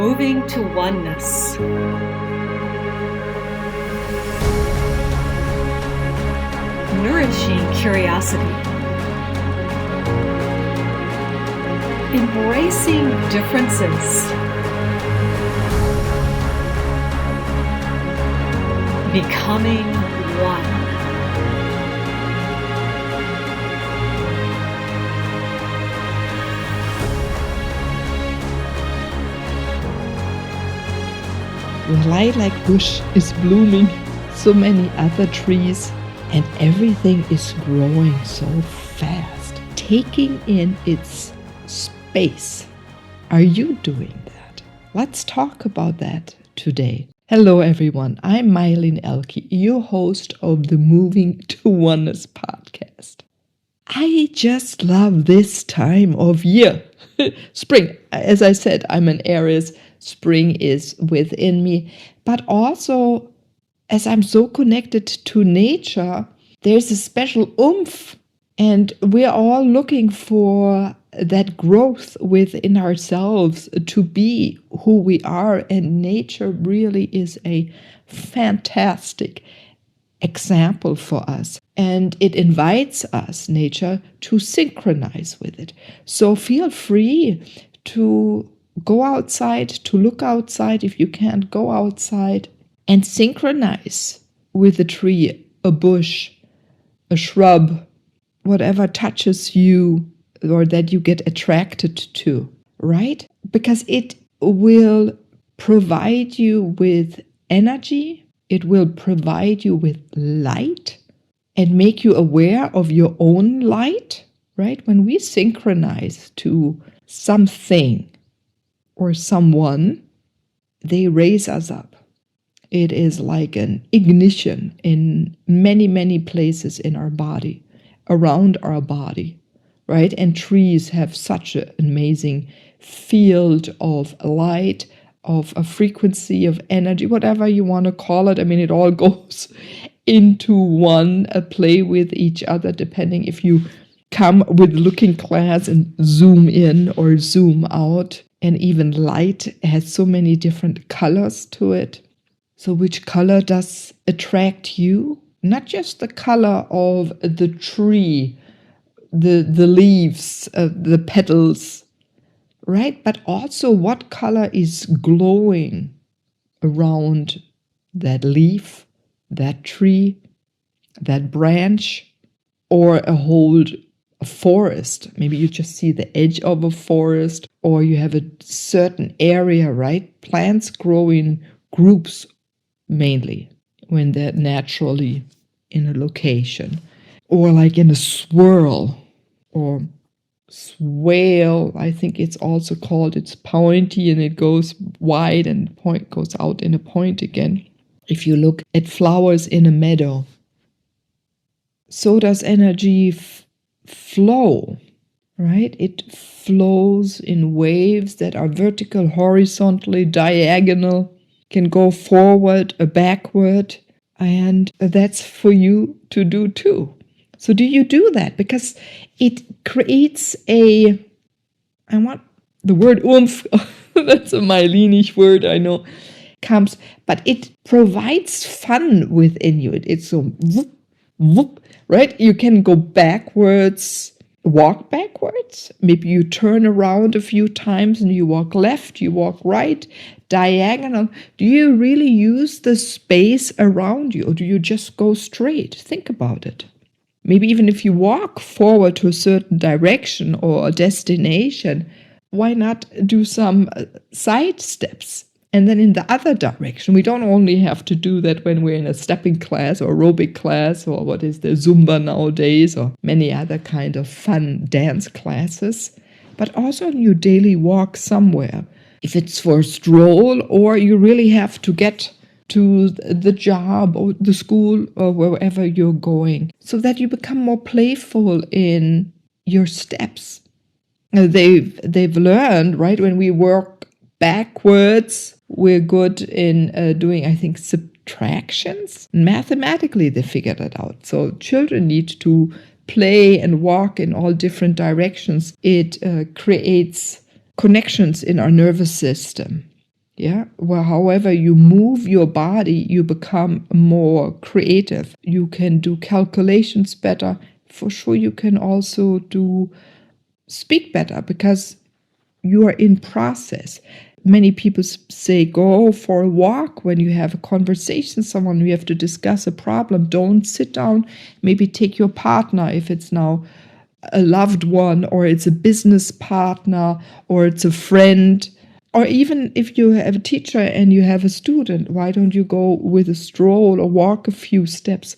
Moving to oneness. Nourishing curiosity. Embracing differences. Becoming one. The lilac bush is blooming, so many other trees, and everything is growing so fast, taking in its space. Are you doing that? Let's talk about that today. Hello everyone, I'm Meilin Ehlke, your host of the Moving to Oneness podcast. I just love this time of year. Spring, as I said, I'm an Aries. Spring is within me, but also as I'm so connected to nature, there's a special oomph, and we're all looking for that growth within ourselves to be who we are, and nature really is a fantastic example for us, and it invites us, nature, to synchronize with it. So feel free to go outside, to look outside if you can't go outside, and synchronize with a tree, a bush, a shrub, whatever touches you or that you get attracted to, right? Because it will provide you with energy, it will provide you with light and make you aware of your own light, right? When we synchronize to something or someone, they raise us up. It is like an ignition in many, many places in our body, around our body, right? And trees have such an amazing field of light, of a frequency of energy, whatever you want to call it. I mean, it all goes into one, play with each other, depending if you come with looking glass and zoom in or zoom out. And even light has so many different colors to it. So which color does attract you? Not just the color of the tree, the leaves, the petals, right? But also what color is glowing around that leaf, that tree, that branch, or a forest. Maybe you just see the edge of a forest, or you have a certain area, right? Plants grow in groups mainly when they're naturally in a location, or like in a swirl or swale. I think it's also called, it's pointy and it goes wide and point goes out in a point again. If you look at flowers in a meadow, so does energy flow, right? It flows in waves that are vertical, horizontally, diagonal, can go forward or backward, and that's for you to do too. So do you do that? Because it creates I want the word oomph, that's a Meilinish word, I know, comes, but it provides fun within you. It's so whoop, whoop, right? You can go backwards, walk backwards. Maybe you turn around a few times and you walk left, you walk right, diagonal. Do you really use the space around you, or do you just go straight? Think about it. Maybe even if you walk forward to a certain direction or a destination, why not do some side steps? And then in the other direction, we don't only have to do that when we're in a stepping class or aerobic class or what is the Zumba nowadays or many other kind of fun dance classes, but also in your daily walk somewhere. If it's for a stroll, or you really have to get to the job or the school or wherever you're going, so that you become more playful in your steps. They've learned, right, when we work backwards, we're good in doing, I think, subtractions. Mathematically, they figured it out. So children need to play and walk in all different directions. It creates connections in our nervous system. Yeah, well, however you move your body, you become more creative. You can do calculations better. For sure, you can also speak better because you are in process. Many people say go for a walk when you have a conversation with someone, you have to discuss a problem. Don't sit down. Maybe take your partner if it's now a loved one, or it's a business partner, or it's a friend. Or even if you have a teacher and you have a student, why don't you go with a stroll or walk a few steps?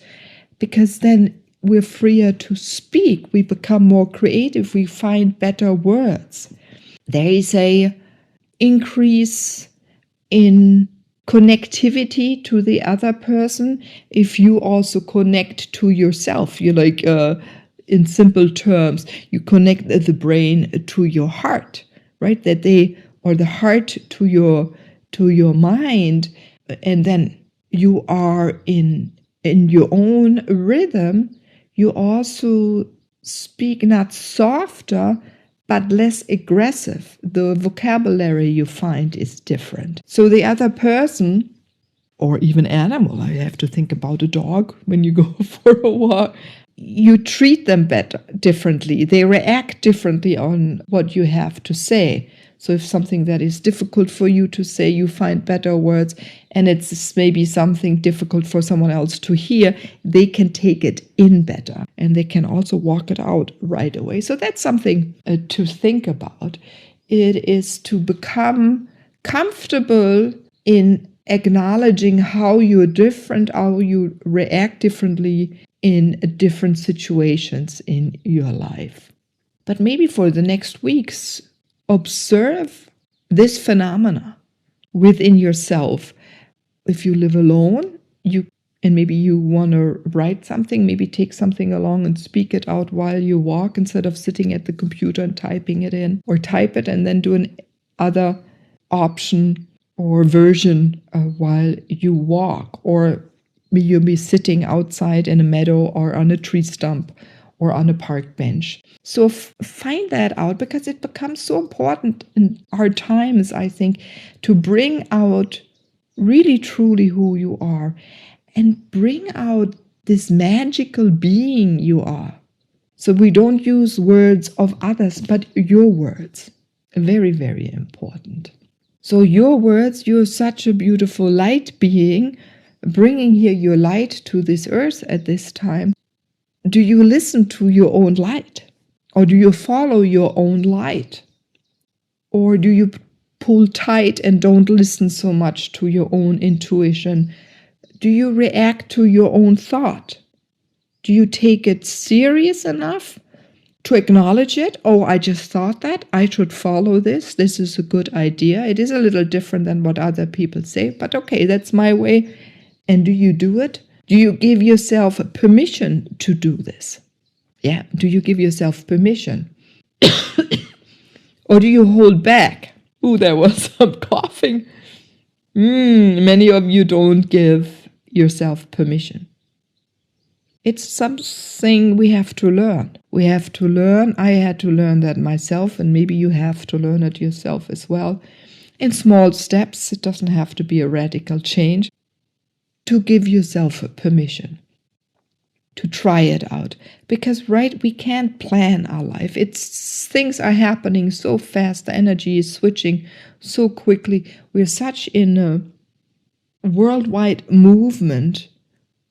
Because then we're freer to speak. We become more creative. We find better words. There is a increase in connectivity to the other person if you also connect to yourself. You in simple terms, you connect the brain to your heart, right? Or the heart to your mind, and then you are in your own rhythm. You also speak not softer but less aggressive. The vocabulary you find is different. So the other person, or even animal, I have to think about a dog when you go for a walk, you treat them differently. They react differently on what you have to say. So if something that is difficult for you to say, you find better words, and it's maybe something difficult for someone else to hear, they can take it in better, and they can also walk it out right away. So that's something to think about. It is to become comfortable in acknowledging how you're different, how you react differently in different situations in your life. But maybe for the next weeks, observe this phenomena within yourself. If you live alone, and maybe you want to write something, maybe take something along and speak it out while you walk instead of sitting at the computer and typing it in, or type it and then do an other option or version while you walk, or you'll be sitting outside in a meadow or on a tree stump or on a park bench. So find that out, because it becomes so important in our times, I think, to bring out really truly who you are and bring out this magical being you are. So we don't use words of others, but your words. Very, very important. So your words, you're such a beautiful light being, bringing here your light to this earth at this time. Do you listen to your own light? Or do you follow your own light? Or do you pull tight and don't listen so much to your own intuition? Do you react to your own thought? Do you take it serious enough to acknowledge it? Oh, I just thought that. I should follow this. This is a good idea. It is a little different than what other people say, but okay, that's my way. And do you do it? Do you give yourself permission to do this? Yeah, do you give yourself permission? Or do you hold back? Ooh, there was some coughing. Many of you don't give yourself permission. It's something we have to learn. We have to learn. I had to learn that myself, and maybe you have to learn it yourself as well. In small steps, it doesn't have to be a radical change. To give yourself a permission to try it out. Because, right, we can't plan our life. Things are happening so fast. The energy is switching so quickly. We're such in a worldwide movement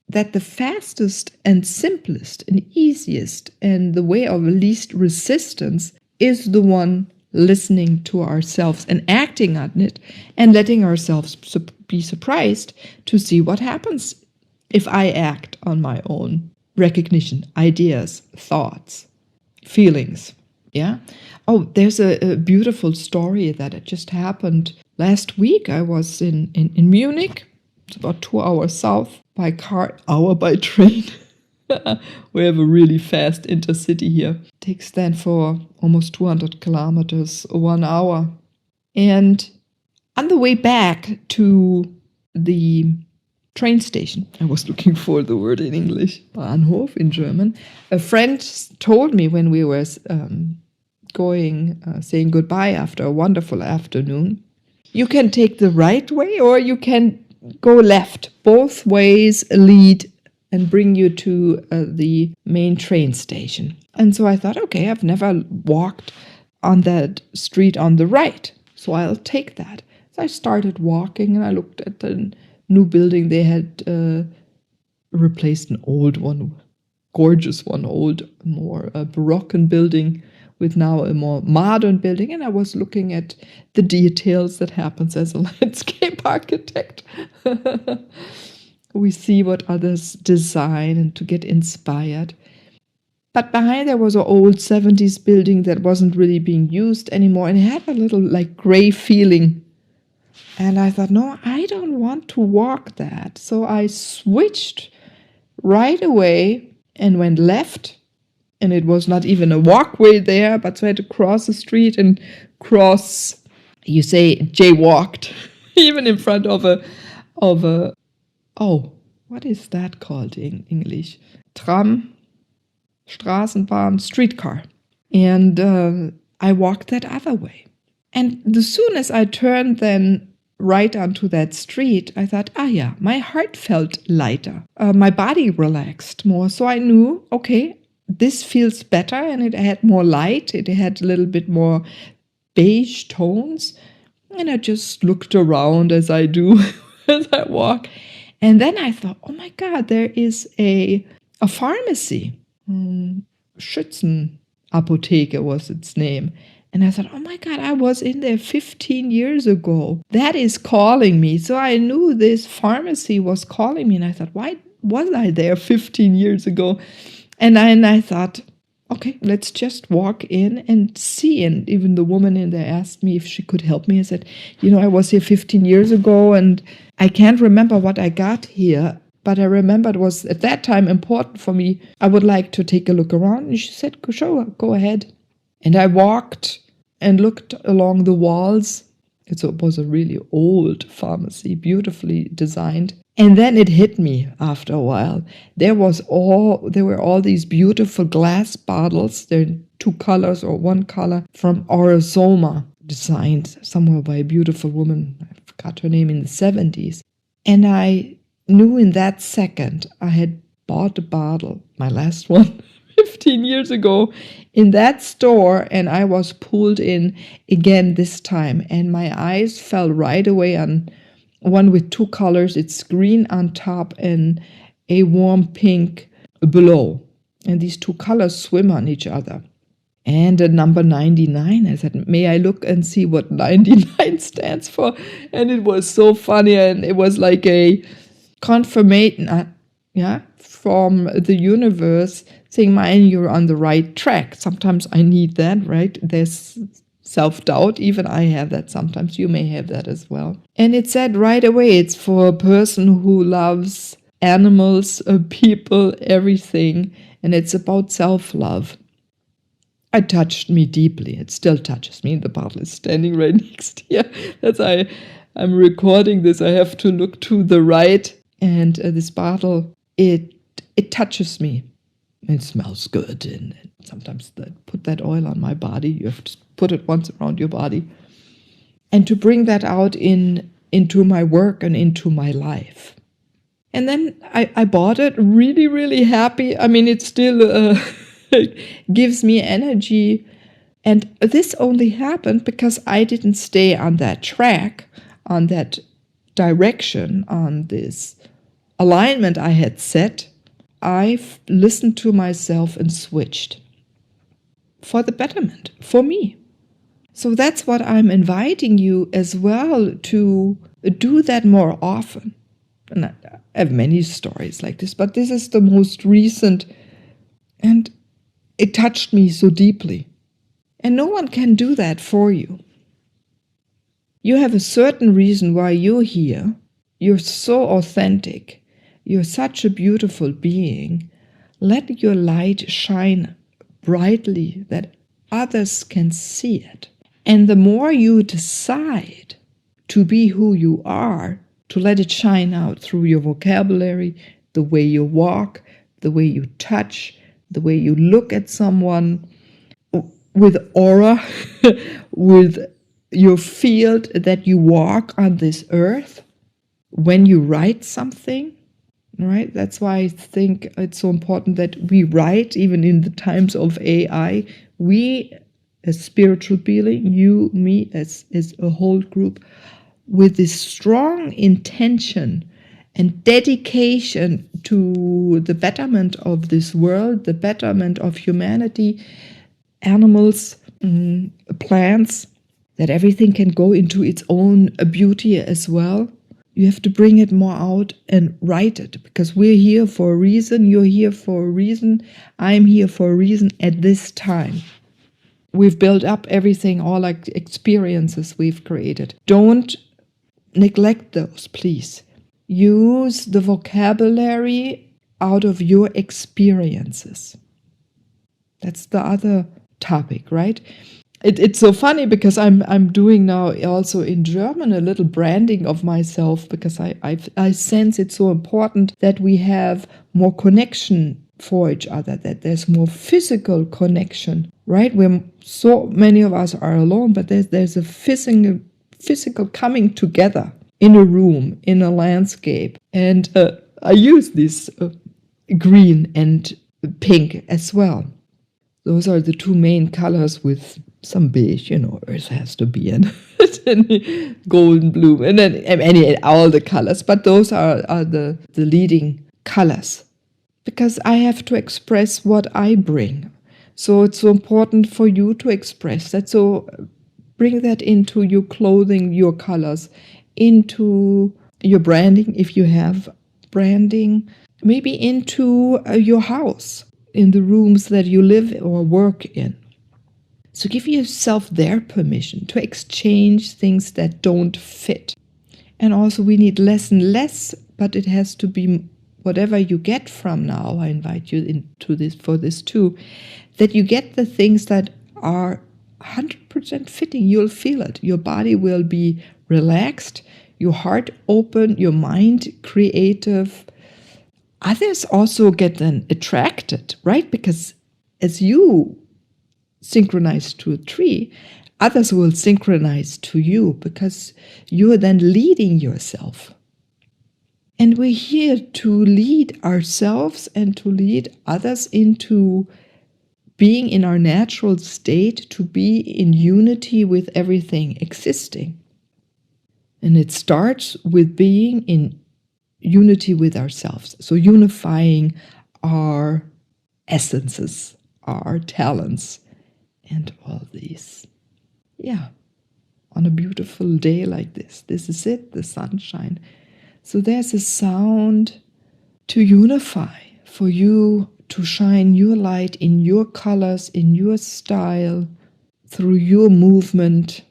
that the fastest and simplest and easiest and the way of least resistance is the one listening to ourselves and acting on it and letting ourselves be surprised to see what happens if I act on my own recognition, ideas, thoughts, feelings. Yeah. Oh, there's a beautiful story that had just happened last week. I was in Munich. It's about 2 hours south by car, hour by train. We have a really fast intercity here. It takes then for almost 200 kilometers, 1 hour. And on the way back to the train station, I was looking for the word in English, Bahnhof in German. A friend told me when we were saying goodbye after a wonderful afternoon, You can take the right way or you can go left. Both ways lead and bring you to the main train station. And so I thought, okay, I've never walked on that street on the right, so I'll take that. So I started walking and I looked at the new building. They had replaced an old one, gorgeous one, old, more Baroque building with now a more modern building. And I was looking at the details that happens as a landscape architect. We see what others design and to get inspired. But behind there was an old 70s building that wasn't really being used anymore. And it had a little like gray feeling. And I thought, no, I don't want to walk that. So I switched right away and went left. And it was not even a walkway there, but so I had to cross the street and you say, jaywalked, even in front of a, what is that called in English? Tram, Straßenbahn, streetcar. And I walked that other way. And as soon as I turned then right onto that street, I thought, my heart felt lighter. My body relaxed more. So I knew, okay, this feels better, and it had more light. It had a little bit more beige tones. And I just looked around as I do as I walk. And then I thought, oh my God, there is a pharmacy. Schützenapotheke was its name. And I thought, oh my God, I was in there 15 years ago. That is calling me. So I knew this pharmacy was calling me. And I thought, why was I there 15 years ago? And I thought, okay, let's just walk in and see. And even the woman in there asked me if she could help me. I said, I was here 15 years ago and I can't remember what I got here. But I remember it was at that time important for me. I would like to take a look around. And she said, sure, go ahead. And I walked and looked along the walls. It was a really old pharmacy, beautifully designed. And then it hit me after a while. There were all these beautiful glass bottles. They're 2 colors or 1 color from Arizona, designed somewhere by a beautiful woman. I forgot her name, in the 70s. And I knew in that second I had bought a bottle, my last one, 15 years ago, in that store, and I was pulled in again this time. And my eyes fell right away on one with 2 colors. It's green on top and a warm pink below. And these 2 colors swim on each other. And a number 99, I said, may I look and see what 99 stands for? And it was so funny. And it was like a confirmation, from the universe saying, Meilin, you're on the right track. Sometimes I need that, right? There's self-doubt. Even I have that sometimes. You may have that as well. And it said right away, it's for a person who loves animals, people, everything. And it's about self-love. It touched me deeply. It still touches me. The bottle is standing right next here. I'm recording this. I have to look to the right. And this bottle, it touches me. It smells good. And sometimes I put that oil on my body. You have to put it once around your body. And to bring that out into my work and into my life. And then I bought it, really, really happy. I mean, it still gives me energy. And this only happened because I didn't stay on that track, on that direction, on this alignment I had set. I've listened to myself and switched for the betterment, for me. So that's what I'm inviting you as well to do that more often. And I have many stories like this, but this is the most recent, and it touched me so deeply. And no one can do that for you. You have a certain reason why you're here. You're so authentic. You're such a beautiful being. Let your light shine brightly that others can see it. And the more you decide to be who you are, to let it shine out through your vocabulary, the way you walk, the way you touch, the way you look at someone with aura, with your field that you walk on this earth when you write something, right? That's why I think it's so important that we write, even in the times of AI. We, as spiritual being, you, me, as a whole group, with this strong intention and dedication to the betterment of this world, the betterment of humanity, animals, plants, that everything can go into its own beauty as well. You have to bring it more out and write it, because we're here for a reason, you're here for a reason, I'm here for a reason at this time. We've built up everything, all like experiences we've created. Don't neglect those, please. Use the vocabulary out of your experiences. That's the other topic, right? It's so funny because I'm doing now also in German a little branding of myself, because I sense it's so important that we have more connection for each other, that there's more physical connection, right? Where so many of us are alone, but there's a physical coming together in a room, in a landscape. And I use this green and pink as well. Those are the two main colors, with some beige, earth has to be in golden blue, and then all the colors. But those are the leading colors, because I have to express what I bring. So it's so important for you to express that. So bring that into your clothing, your colors, into your branding, if you have branding, maybe into your house, in the rooms that you live or work in. So give yourself their permission to exchange things that don't fit. And also we need less and less, but it has to be whatever you get from now. I invite you into this for this too, that you get the things that are 100% fitting. You'll feel it. Your body will be relaxed, your heart open, your mind creative. Others also get then attracted, right? Because as you synchronize to a tree, others will synchronize to you, because you're then leading yourself. And we're here to lead ourselves and to lead others into being in our natural state, to be in unity with everything existing. And it starts with being in unity with ourselves. So unifying our essences, our talents, and all these. Yeah, on a beautiful day like this. This is it, the sunshine. So there's a sound to unify, for you to shine your light in your colors, in your style, through your movement.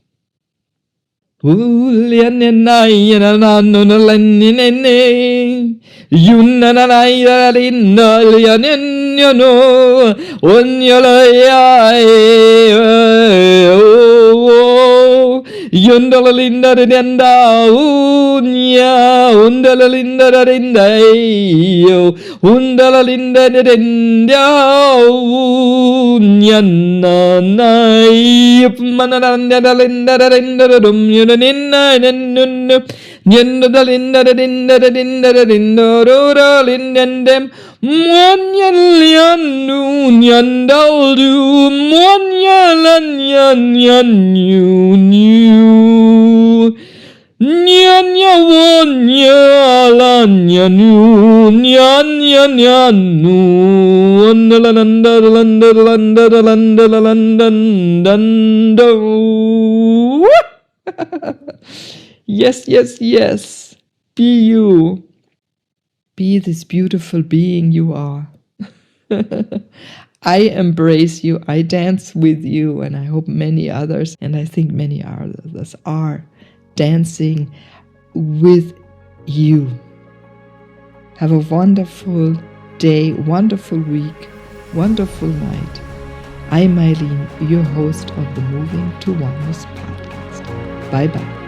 Yundala linda denda unya undala linda denda yo undala linda denda unya nai mananda linda denda dum yunina nunnu yenda linda denda denda denda rora lindem Mwanyalianu nyandaldu mwanyalanyanyanyu nyanyawanyalanyanu nyanyanyanu andalalandalandalandalandalandalandando. Yes, yes, yes. Be you. Be this beautiful being you are. I embrace you. I dance with you. And I hope many others, and I think many others, are dancing with you. Have a wonderful day, wonderful week, wonderful night. I'm Meilin, your host of the Moving to Oneness podcast. Bye-bye.